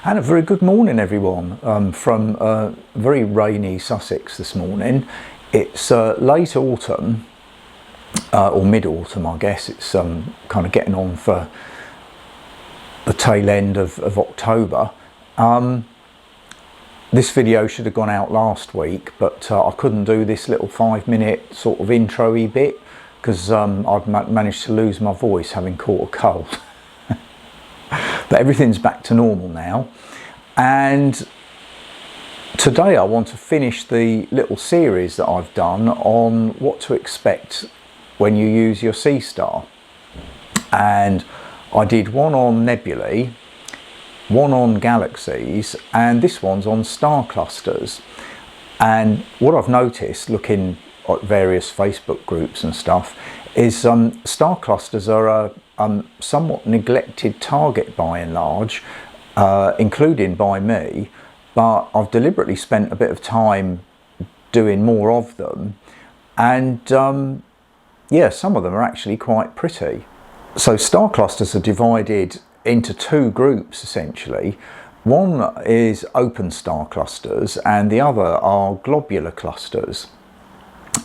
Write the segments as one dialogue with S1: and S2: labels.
S1: And a very good morning, everyone, from very rainy Sussex this morning. It's late autumn, or mid-autumn, I guess. It's kind of getting on for the tail end of October. This video should have gone out last week, but I couldn't do this little 5-minute sort of intro-y bit because I'd managed to lose my voice having caught a cold. But everything's back to normal now, and today I want to finish the little series that I've done on what to expect when you use your Seestar. And I did one on Nebulae, one on Galaxies, and this one's on star clusters. And what I've noticed looking at various Facebook groups and stuff is star clusters are a somewhat neglected target by and large, including by me, but I've deliberately spent a bit of time doing more of them, and yeah, some of them are actually quite pretty. So star clusters are divided into two groups essentially. One is open star clusters and the other are globular clusters.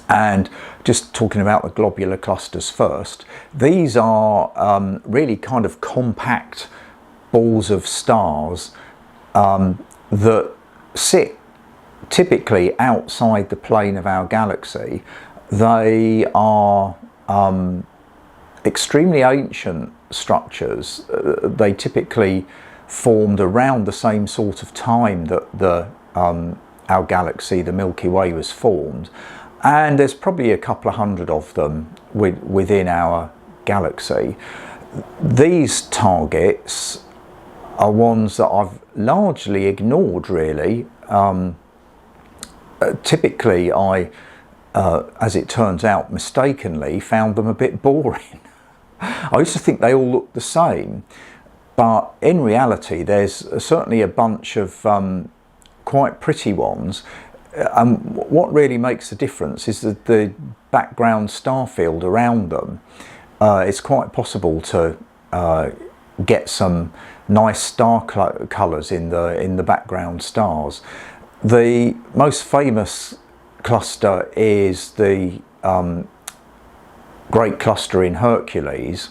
S1: And just talking about the globular clusters first, these are really kind of compact balls of stars that sit typically outside the plane of our galaxy. They are extremely ancient structures. They typically formed around the same sort of time that our galaxy, the Milky Way, was formed. And there's probably a couple of hundred of them within our galaxy. These targets are ones that I've largely ignored, really. Typically, I, as it turns out, mistakenly found them a bit boring. I used to think they all looked the same, but in reality, there's certainly a bunch of quite pretty ones. What really makes a difference is that the background star field around them. It's quite possible to get some nice star colours in the background stars. The most famous cluster is the Great Cluster in Hercules,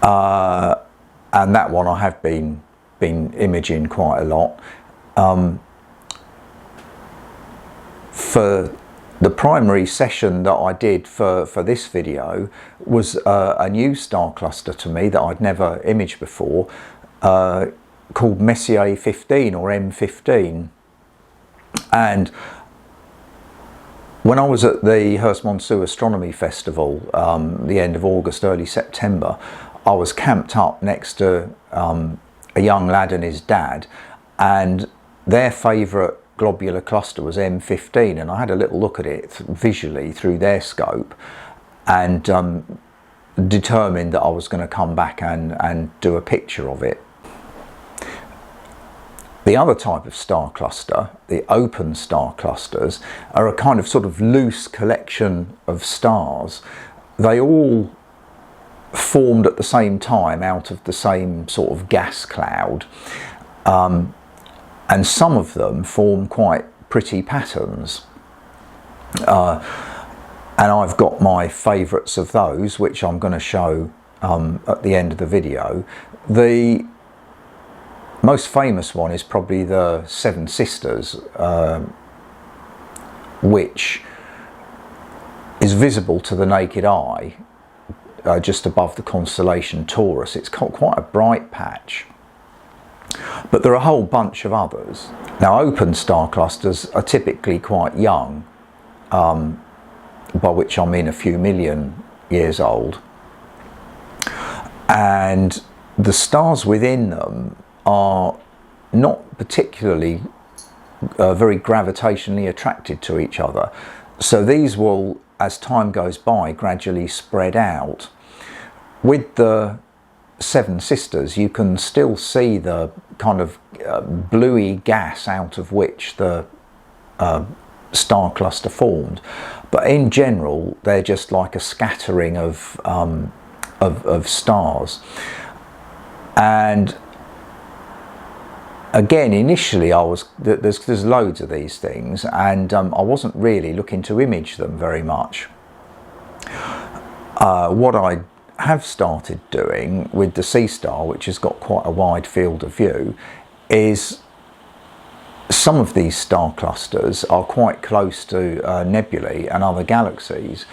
S1: and that one I have been imaging quite a lot. For the primary session that I did for this video was a new star cluster to me that I'd never imaged before, called Messier 15 or M15. And when I was at the Hurst-Monceau Astronomy Festival, the end of August, early September, I was camped up next to a young lad and his dad, and their favourite globular cluster was M15, and I had a little look at it visually through their scope and determined that I was going to come back and do a picture of it. The other type of star cluster, the open star clusters, are a kind of sort of loose collection of stars. They all formed at the same time out of the same sort of gas cloud. And some of them form quite pretty patterns. And I've got my favourites of those, which I'm going to show at the end of the video. The most famous one is probably the Seven Sisters, which is visible to the naked eye just above the constellation Taurus. It's quite a bright patch. But there are a whole bunch of others. Now, open star clusters are typically quite young, by which I mean a few million years old. And the stars within them are not particularly very gravitationally attracted to each other. So these will, as time goes by, gradually spread out. With the Seven Sisters, you can still see the kind of bluey gas out of which the star cluster formed, but in general they're just like a scattering of stars. And again, initially there's loads of these things, and I wasn't really looking to image them very much. What I have started doing with the Seestar, which has got quite a wide field of view, is some of these star clusters are quite close to nebulae and other galaxies,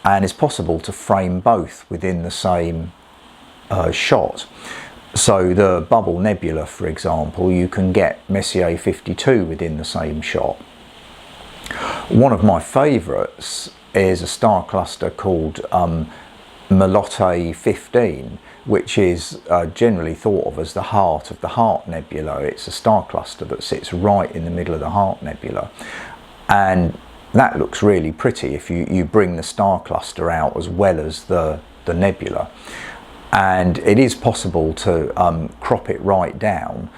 S1: and it's possible to frame both within the same shot. So the Bubble Nebula, for example, you can get Messier 52 within the same shot. One of my favourites is a star cluster called Nebulae 15, which is generally thought of as the heart of the Heart Nebula. It's a star cluster that sits right in the middle of the Heart Nebula, and that looks really pretty if you bring the star cluster out as well as the nebula. And it is possible to crop it right down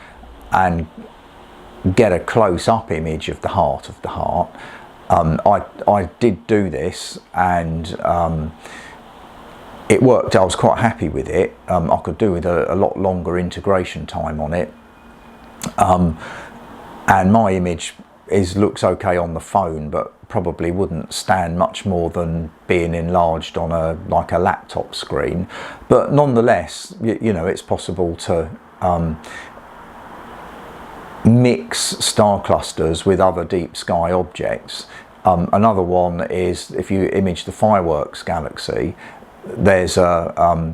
S1: and get a close-up image of the heart of the heart. I did do this, and it worked. I was quite happy with it. I could do with a lot longer integration time on it, and my image looks okay on the phone, but probably wouldn't stand much more than being enlarged on like a laptop screen. But nonetheless, you know, it's possible to mix star clusters with other deep sky objects. Another one is if you image the Fireworks galaxy, there's another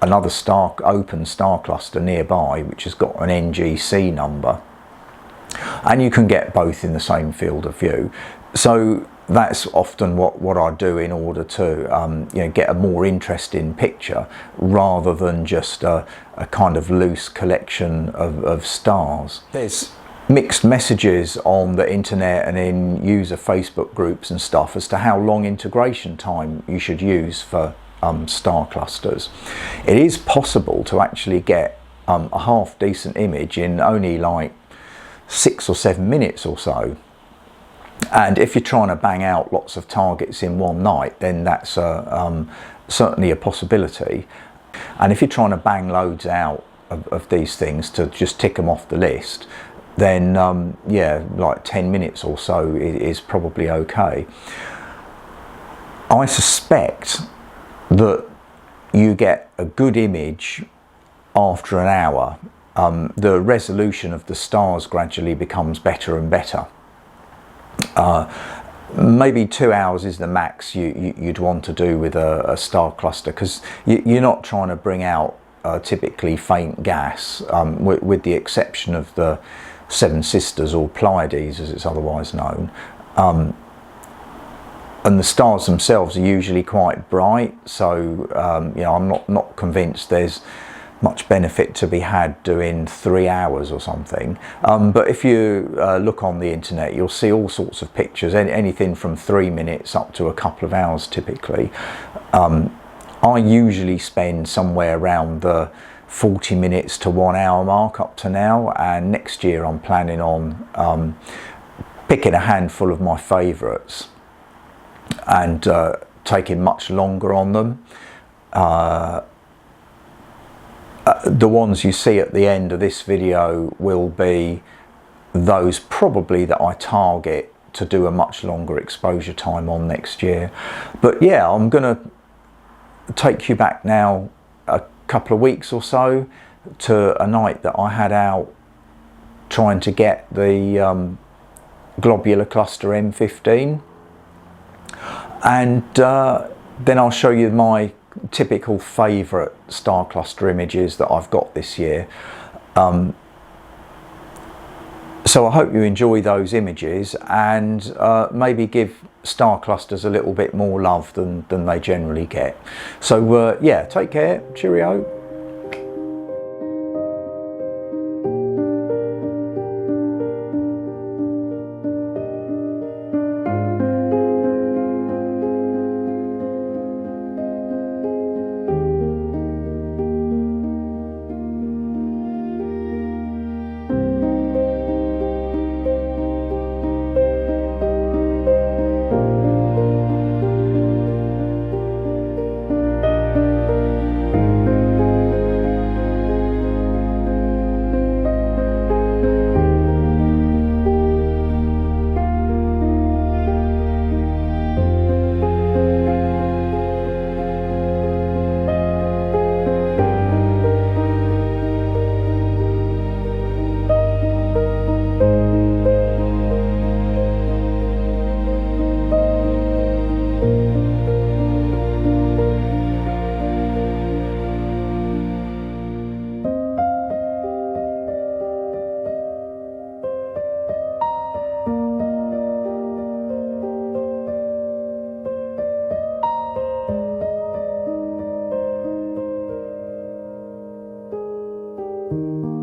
S1: open star cluster nearby which has got an NGC number, and you can get both in the same field of view. So that's often what I do in order to you know, get a more interesting picture rather than just a kind of loose collection of stars. There's mixed messages on the internet and in user Facebook groups and stuff as to how long integration time you should use for star clusters. It is possible to actually get a half decent image in only like 6 or 7 minutes or so. And if you're trying to bang out lots of targets in one night, then that's certainly a possibility. And if you're trying to bang loads out of these things to just tick them off the list, then yeah, like 10 minutes or so is probably okay. I suspect that you get a good image after an hour. The resolution of the stars gradually becomes better and better. Maybe 2 hours is the max you'd want to do with a star cluster, because you're not trying to bring out typically faint gas, with the exception of the Seven Sisters, or Pleiades as it's otherwise known. And the stars themselves are usually quite bright, so you know, I'm not convinced there's much benefit to be had doing 3 hours or something. But if you look on the internet, you'll see all sorts of pictures, anything from 3 minutes up to a couple of hours typically. I usually spend somewhere around the 40 minutes to 1 hour mark up to now, and next year I'm planning on picking a handful of my favourites and taking much longer on them. The ones you see at the end of this video will be those probably that I target to do a much longer exposure time on next year. But yeah, I'm going to take you back now a couple of weeks or so to a night that I had out trying to get the globular cluster M15, and then I'll show you my typical favourite star cluster images that I've got this year. So I hope you enjoy those images, and maybe give star clusters a little bit more love than they generally get. So yeah, take care, cheerio. you.